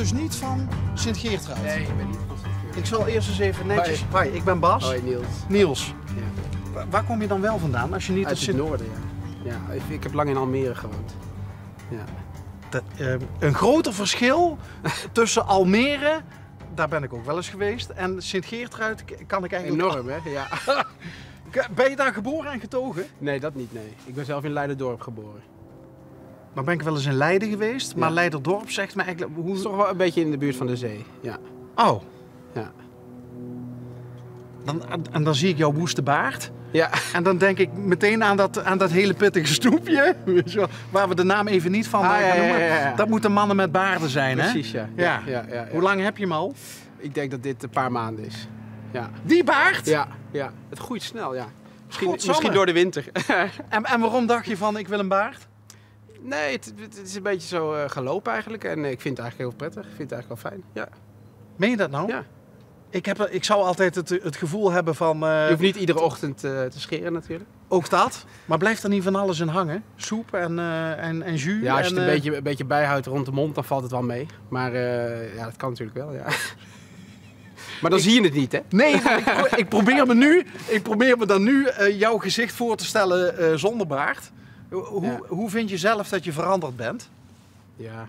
dus niet van Sint-Geertruid? Nee, ik ben niet van Sint-Geertruid. Ik zal eerst eens even netjes... Hoi, ik ben Bas. Hoi, Niels. Niels. Ja. Waar kom je dan wel vandaan? Als je niet Uit het noorden, ja. Ja, ik heb lang in Almere gewoond. Ja. Een groter verschil tussen Almere, daar ben ik ook wel eens geweest, en Sint-Geertruid kan ik eigenlijk... Enorm, hè? Ja. Ben je daar geboren en getogen? Nee, dat niet, nee. Ik ben zelf in Leiderdorp geboren. Maar ben ik wel eens in Leiden geweest, maar Ja. Leiderdorp zegt me eigenlijk... Het is toch wel een beetje in de buurt van de zee, ja. Oh, Ja. en dan zie ik jouw woeste baard. Ja. En dan denk ik meteen aan dat hele pittige stoepje, weet je wel, waar we de naam even niet van gaan noemen. Ja. Dat moeten mannen met baarden zijn, hè? Precies, ja. Ja. Hoe lang heb je hem al? Ik denk dat dit een paar maanden is. Ja. Die baard? Ja, ja. Het groeit snel, ja. Godsamme. Misschien door de winter. En waarom dacht je van, ik wil een baard? Nee, het is een beetje zo gelopen eigenlijk. En ik vind het eigenlijk heel prettig. Ik vind het eigenlijk wel fijn. Ja. Meen je dat nou? Ja. Ik zou altijd het gevoel hebben van... Je hoeft niet iedere ochtend te scheren natuurlijk. Ook dat. Maar blijft er niet van alles in hangen? Soep en jus? Ja, als je en, het een beetje bijhoudt rond de mond, dan valt het wel mee. Maar ja, dat kan natuurlijk wel, ja. Maar dan zie je het niet, hè? Nee, maar ik probeer me dan nu jouw gezicht voor te stellen zonder baard. Hoe vind je zelf dat je veranderd bent? Ja,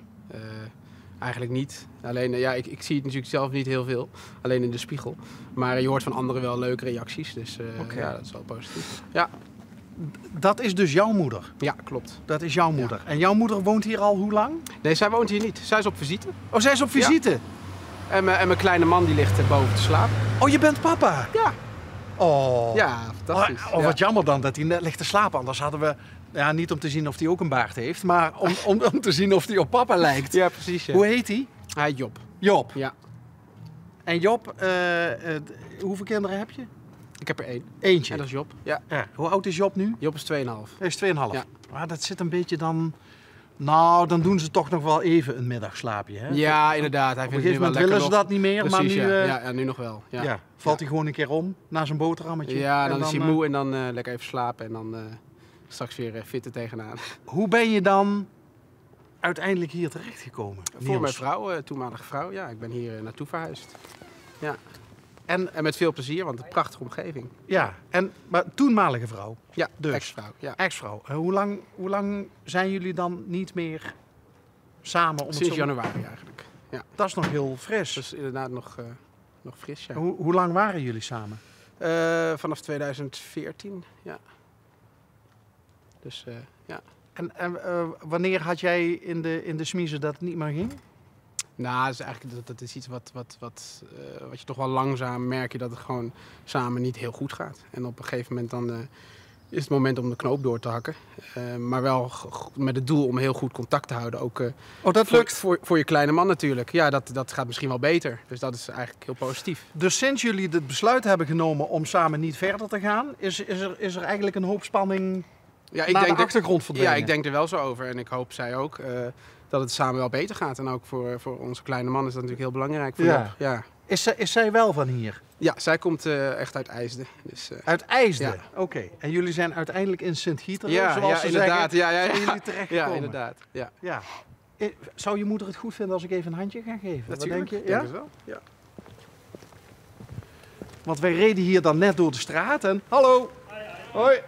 eigenlijk niet. Alleen, ja, ik zie het natuurlijk zelf niet heel veel. Alleen in de spiegel. Maar je hoort van anderen wel leuke reacties. Dus ja, dat is wel positief. Ja. Dat is dus jouw moeder? Ja, klopt. Dat is jouw moeder. Ja. En jouw moeder woont hier al hoe lang? Nee, zij woont hier niet. Zij is op visite. Oh, zij is op visite? Ja. En mijn kleine man die ligt boven te slapen. Oh, je bent papa? Ja. Oh. Ja, fantastisch. Oh, wat jammer dan dat hij net ligt te slapen. Anders hadden we... Ja, niet om te zien of hij ook een baard heeft, maar om te zien of hij op papa lijkt. Ja, precies. Ja. Hoe heet hij? Hij heet Job. Job. Ja. En Job, hoeveel kinderen heb je? Ik heb er 1. Eentje. En dat is Job. Ja. Ja. Hoe oud is Job nu? Job is 2,5. Hij is 2,5. Ja. Maar dat zit een beetje dan... Nou, dan doen ze toch nog wel even een middagslaapje, hè? Ja, inderdaad. Hij Op een vindt gegeven het nu wel moment lekker willen ze nog. dat niet meer, Precies, maar nu... ja, nu nog wel. Ja. Ja. Valt hij gewoon een keer om, na zijn boterhammetje. Ja, dan is hij moe en dan lekker even slapen en dan straks weer fit er tegenaan. Hoe ben je dan uiteindelijk hier terechtgekomen? Voor mijn vrouw, toenmalige vrouw. Ja, ik ben hier naartoe verhuisd. Ja. En met veel plezier, want een prachtige omgeving. Ja, maar toenmalige vrouw? Ja, dus. ex-vrouw. Ja. Ex-vrouw. Hoe lang zijn jullie dan niet meer samen? Sinds januari eigenlijk. Ja. Dat is nog heel fris. Dat is inderdaad nog fris, ja. Hoe lang waren jullie samen? Vanaf 2014, ja. Dus, ja. En wanneer had jij in de smiezen dat het niet meer ging? Nou, dat is iets wat je toch wel langzaam merk je dat het gewoon samen niet heel goed gaat. En op een gegeven moment dan is het moment om de knoop door te hakken. Maar wel met het doel om heel goed contact te houden. Ook dat lukt? Voor je kleine man natuurlijk. Ja, dat gaat misschien wel beter. Dus dat is eigenlijk heel positief. Dus sinds jullie het besluit hebben genomen om samen niet verder te gaan, is er eigenlijk een hoop spanning naar de achtergrond verdwenen? Ja, ik denk er wel zo over. En ik hoop zij ook dat het samen wel beter gaat. En ook voor onze kleine man is dat natuurlijk heel belangrijk. Voor Job. Ja. Is zij wel van hier? Ja, zij komt echt uit IJsden. Dus, uit IJsden? Ja. Oké. En jullie zijn uiteindelijk in Sint-Gieteren, zoals ze inderdaad. zeggen, Ja. zijn jullie terechtgekomen? Ja, inderdaad. Ja. Zou je moeder het goed vinden als ik even een handje ga geven? Natuurlijk, wat denk je? Denk het wel. Ja. Want wij reden hier dan net door de straat en... Hallo! Hoi!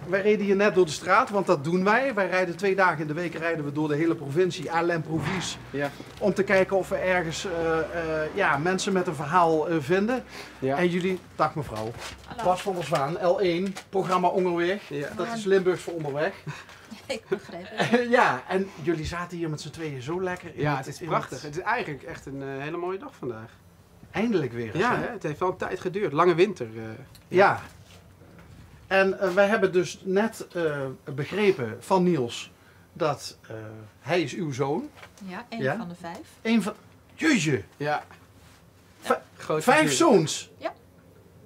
Wij reden hier net door de straat, want dat doen wij. Wij rijden 2 dagen in de week door de hele provincie, à l'improvies. Ja. Om te kijken of we ergens mensen met een verhaal vinden. Ja. En jullie, dag mevrouw, Bas van der Zwaan, L1, programma Onderweg. Ja. Dat is Limburgs voor onderweg. Ik begrijp het. Ja, en jullie zaten hier met z'n tweeën zo lekker. Ja, het is prachtig. Het is eigenlijk echt een hele mooie dag vandaag. Eindelijk weer eens, Ja, hè? het heeft wel een tijd geduurd. Lange winter. Ja. En wij hebben dus net begrepen van Niels dat hij is uw zoon. Ja, één van de 5. Eén van... Jeetje! Ja. 5 zoons? Ja.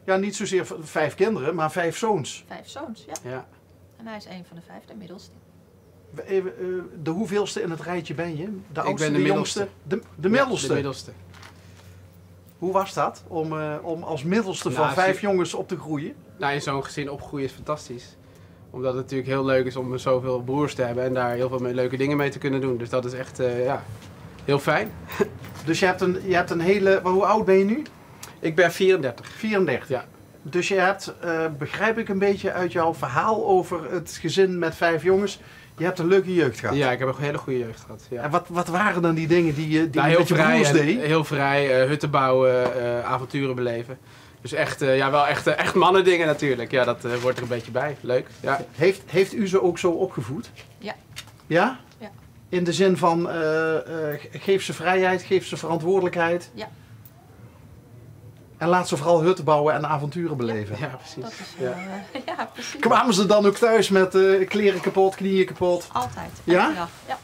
Ja, niet zozeer 5 kinderen, maar 5 zoons. 5 zoons, ja. Ja. En hij is één van de 5, de middelste. De hoeveelste in het rijtje ben je? De oudste, ben de middelste. De middelste? De middelste. Hoe was dat om als middelste van 5 jongens op te groeien? Nou, in zo'n gezin opgroeien is fantastisch. Omdat het natuurlijk heel leuk is om zoveel broers te hebben en daar heel veel leuke dingen mee te kunnen doen. Dus dat is echt, Heel fijn. Dus je hebt een hele... Hoe oud ben je nu? Ik ben 34. 34. Ja. Dus je hebt, begrijp ik een beetje uit jouw verhaal over het gezin met 5 jongens, je hebt een leuke jeugd gehad. Ja, ik heb een hele goede jeugd gehad. Ja. En wat waren dan die dingen die je heel met je broers deed? Heel vrij, hutten bouwen, avonturen beleven. Dus echt, wel echt mannendingen natuurlijk. Ja, dat wordt er een beetje bij. Leuk. Ja. Heeft u ze ook zo opgevoed? Ja. Ja? Ja. In de zin van, geef ze vrijheid, geef ze verantwoordelijkheid. Ja. En laat ze vooral hutten bouwen en avonturen beleven. Ja, precies. Dat is, Ja. ja, precies. Kwamen ze dan ook thuis met kleren kapot, knieën kapot? Altijd. Ja? Elke dag. Ja.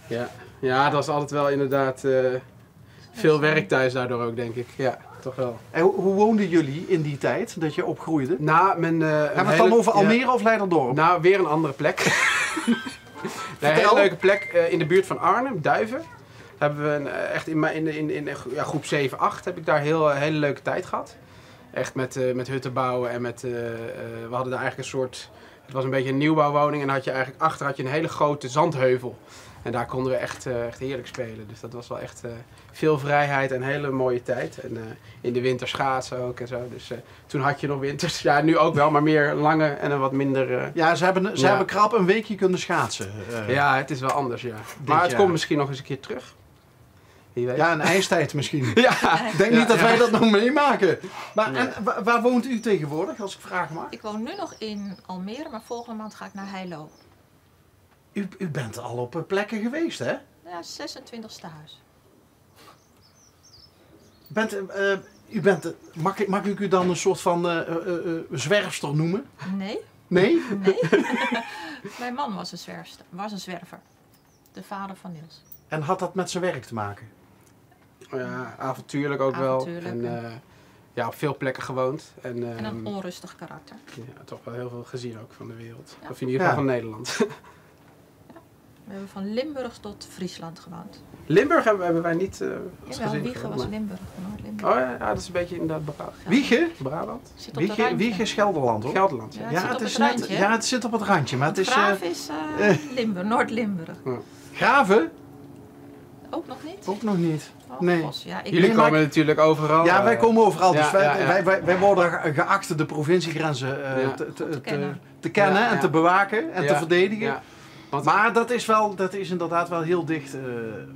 Ja. Ja, dat was altijd wel inderdaad veel werk thuis daardoor ook, denk ik. Ja, toch wel. En hoe woonden jullie in die tijd dat je opgroeide? Nou, Hebben we het dan over Almere of Leiderdorp? Nou, weer een andere plek. Nee, een hele leuke plek in de buurt van Arnhem, Duiven. Hebben we echt in groep 7, 8 heb ik daar hele leuke tijd gehad. Echt met hutten bouwen en we hadden daar eigenlijk een soort... Het was een beetje een nieuwbouwwoning en dan had je eigenlijk achter een hele grote zandheuvel. En daar konden we echt heerlijk spelen. Dus dat was wel echt veel vrijheid en een hele mooie tijd. En in de winter schaatsen ook en zo. Dus toen had je nog winters. Ja, nu ook wel, maar meer lange en een wat minder... Ja, ze hebben krap een weekje kunnen schaatsen. Ja, het is wel anders, ja. Maar het komt misschien nog eens een keer terug. Wie weet. Ja, een ijstijd misschien. Ja. Ik denk niet dat wij dat nog meemaken. Maar en, waar woont u tegenwoordig, als ik vragen mag? Ik woon nu nog in Almere, maar volgende maand ga ik naar Heilo. U bent al op plekken geweest, hè? Ja, 26e huis. Mag ik u dan een soort van zwerfster noemen? Nee. Nee? Nee. Mijn man was een zwerver. De vader van Niels. En had dat met zijn werk te maken? Ja, avontuurlijk ook Avontuurlijk, wel. En ja, op veel plekken gewoond. En een onrustig karakter. Ja, toch wel heel veel gezien ook van de wereld. Ja. Of in ieder geval van Nederland. We hebben van Limburg tot Friesland gewoond. Limburg hebben wij niet Jawel, Wiegen was Limburg, Noord-Limburg. Oh ja, dat is een beetje inderdaad Brabant. Wiegen? Brabant? Zit op de Wiegen is Gelderland, hoor. Gelderland. Ja, Ja, het het zit op is het net. randje. Ja, het zit op het randje, maar het is. Graaf is Limburg, Noord-Limburg. Graven? Ook nog niet? Ook nog niet. Oh, Nee. Gos, ja, Jullie komen natuurlijk overal. Ja, wij komen overal. Dus ja. wij worden geacht de provinciegrenzen te kennen Ja, en ja. te bewaken en te verdedigen. Ja. Want, Maar dat is inderdaad wel heel dicht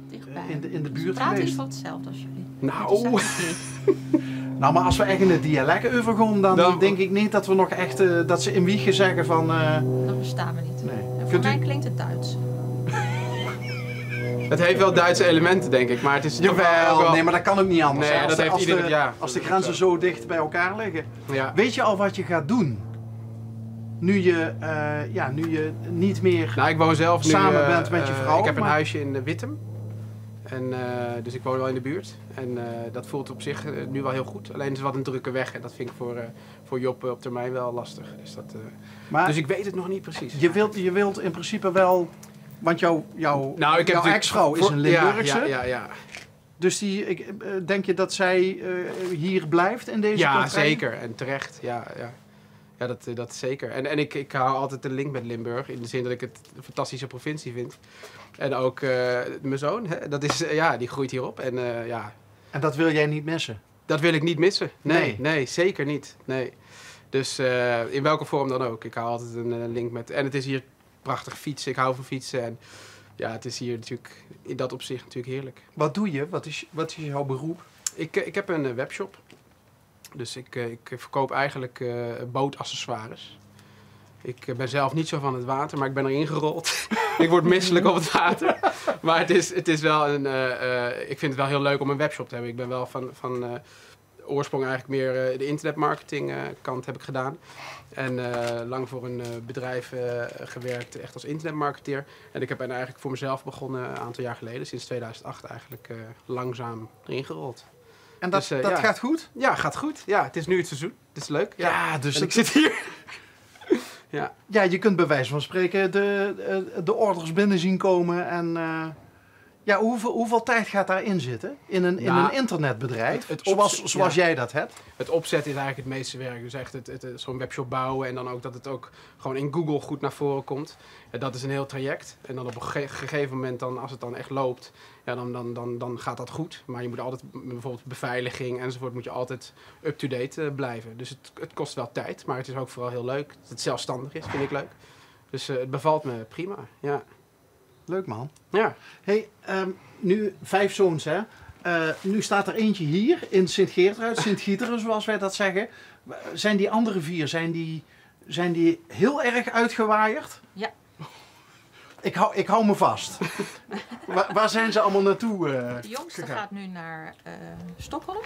Dichtbij. in de buurt Praat geweest. iets van hetzelfde als jullie. nou, Nou, maar als we echt in het dialect overgaan, dan denk ik niet dat we nog echt dat ze in Wiegen zeggen van. Dat bestaan we niet. Nee. En voor Kunt u- mij klinkt het Duits. het heeft wel Duitse elementen, denk ik. Maar het is toch ook Jawel, wel... nee, maar dat kan ook niet anders. Nee, hè. dat heeft iedereen, ja. Als de grenzen zo dicht bij elkaar liggen. Ja. Weet je al wat je gaat doen? Nu je niet meer. Nou, ik woon zelf nu... Samen bent met je vrouw, Ik heb een maar- huisje in Wittem. En, dus ik woon wel in de buurt. En dat voelt op zich nu wel heel goed. Alleen het is wat een drukke weg. En dat vind ik voor Job op termijn wel lastig. Dus, Maar dus ik weet het nog niet precies. je wilt in principe wel. Want jouw natuurlijk ex-vrouw is een Limburgse. Ja. Dus denk je dat zij hier blijft in deze Ja, contrée? zeker. En terecht. Ja. Ja, dat zeker. En ik hou altijd de link met Limburg. In de zin dat ik het een fantastische provincie vind. En ook mijn zoon, hè, dat is, die groeit hierop. En ja, En dat wil jij niet missen? dat wil ik niet missen. Nee. Nee, zeker niet. Nee. Dus in welke vorm dan ook. Ik hou altijd een link met... En het is hier prachtig fietsen. Ik hou van fietsen. En ja, het is hier natuurlijk in dat opzicht natuurlijk heerlijk. Wat doe je? Wat is jouw beroep? Ik heb een webshop. Dus ik verkoop eigenlijk bootaccessoires. Ik ben zelf niet zo van het water, maar ik ben erin gerold. Ik word misselijk op het water. Maar het is wel ik vind het wel heel leuk om een webshop te hebben. Ik ben wel van oorsprong eigenlijk meer de internetmarketing kant heb ik gedaan. En lang voor een bedrijf gewerkt, echt als internetmarketeer. En ik ben eigenlijk voor mezelf begonnen een aantal jaar geleden, sinds 2008 eigenlijk langzaam erin gerold. En dat Dus, ja. gaat goed? Ja, gaat goed. Ja, het is nu het seizoen. Het is leuk. Ja, dus en ik zit hier. Ja. Ja, je kunt bij wijze van spreken de orders binnen zien komen en Ja, hoeveel tijd gaat daarin zitten? In een internetbedrijf, zoals jij dat hebt? Het opzetten is eigenlijk het meeste werk. Dus echt zo'n webshop bouwen en dan ook dat het ook gewoon in Google goed naar voren komt. Ja, dat is een heel traject. En dan op een gegeven moment, als het dan echt loopt, ja, dan gaat dat goed. Maar je moet altijd, bijvoorbeeld beveiliging enzovoort, moet je altijd up-to-date blijven. Dus het kost wel tijd, maar het is ook vooral heel leuk. Dat het zelfstandig is, vind ik leuk. Dus het bevalt me prima, ja. Leuk man. Ja. Hey, nu 5 zoons hè. Nu staat er eentje hier in Sint-Geertruid, Sint-Gieteren zoals wij dat zeggen. Zijn die andere 4, zijn die heel erg uitgewaaierd? Ja. Ik hou me vast. Waar zijn ze allemaal naartoe De jongste gegaan? gaat nu naar Stockholm.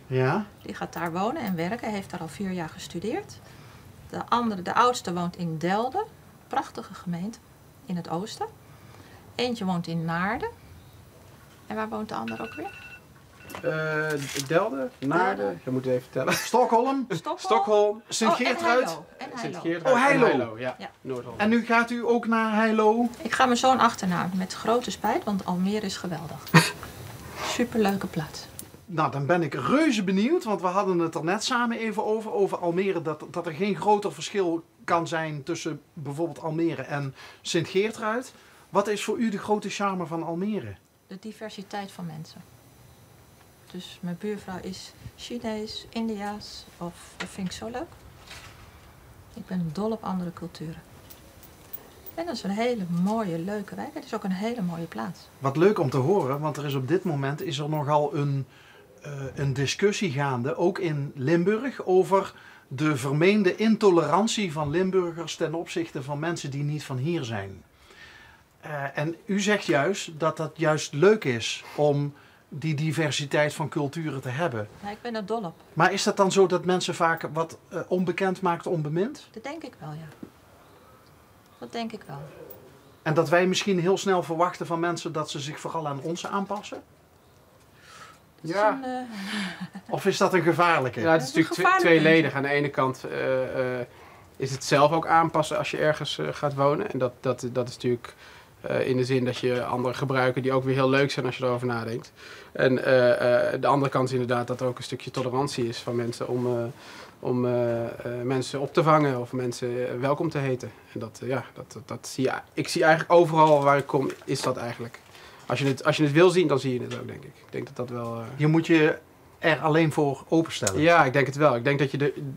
Ja. Die gaat daar wonen en werken. Heeft daar al 4 jaar gestudeerd. De oudste woont in Delden. Prachtige gemeente in het oosten. Eentje woont in Naarden. En waar woont de ander ook weer? Delden, Naarden, je moet het even vertellen. Stockholm, Stockholm, Sint-Geertruid. En Heilo. Sint-Geertruid Oh, Heilo. en Heilo, ja. Ja. Noord-Holland. En nu gaat u ook naar Heilo. Ik ga mijn zoon achterna met grote spijt, want Almere is geweldig. Superleuke plaats. Nou, dan ben ik reuze benieuwd, want we hadden het er net samen even over Almere, dat er geen groter verschil kan zijn tussen bijvoorbeeld Almere en Sint-Geertruid. Wat is voor u de grote charme van Almere? De diversiteit van mensen. Dus mijn buurvrouw is Chinees, Indiaas, dat vind ik zo leuk. Ik ben dol op andere culturen. En dat is een hele mooie, leuke wijk. Het is ook een hele mooie plaats. Wat leuk om te horen, want er is op dit moment is er nogal een discussie gaande, ook in Limburg, over de vermeende intolerantie van Limburgers ten opzichte van mensen die niet van hier zijn. En u zegt juist dat dat juist leuk is om die diversiteit van culturen te hebben. Ja, ik ben er dol op. Maar is dat dan zo dat mensen vaak wat onbekend maakt onbemind? Dat denk ik wel, ja. Dat denk ik wel. En dat wij misschien heel snel verwachten van mensen dat ze zich vooral aan ons aanpassen? Dat is Ja. Of is dat een gevaarlijke? Ja, het is Dat is een natuurlijk gevaarlijk tweeledig. Aan de ene kant is het zelf ook aanpassen als je ergens gaat wonen. En dat is natuurlijk in de zin dat je andere gebruiken die ook weer heel leuk zijn als je erover nadenkt. En de andere kant is inderdaad dat er ook een stukje tolerantie is van mensen om mensen op te vangen of mensen welkom te heten. En dat zie je. Ik zie eigenlijk overal waar ik kom, is dat eigenlijk. Als je het wil zien, dan zie je het ook, denk ik. Ik denk dat dat wel... Je moet je er alleen voor openstellen. Ja, ik denk het wel. Ik denk dat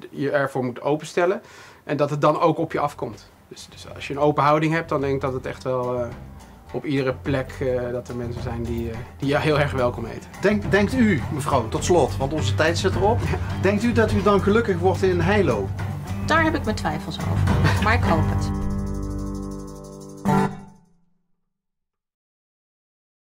je ervoor moet openstellen en dat het dan ook op je afkomt. Dus als je een open houding hebt, dan denk ik dat het echt wel op iedere plek dat er mensen zijn die je heel erg welkom heten. Denkt u, mevrouw, tot slot, want onze tijd zit erop. Denkt u dat u dan gelukkig wordt in Heilo? Daar heb ik mijn twijfels over. Maar ik hoop het.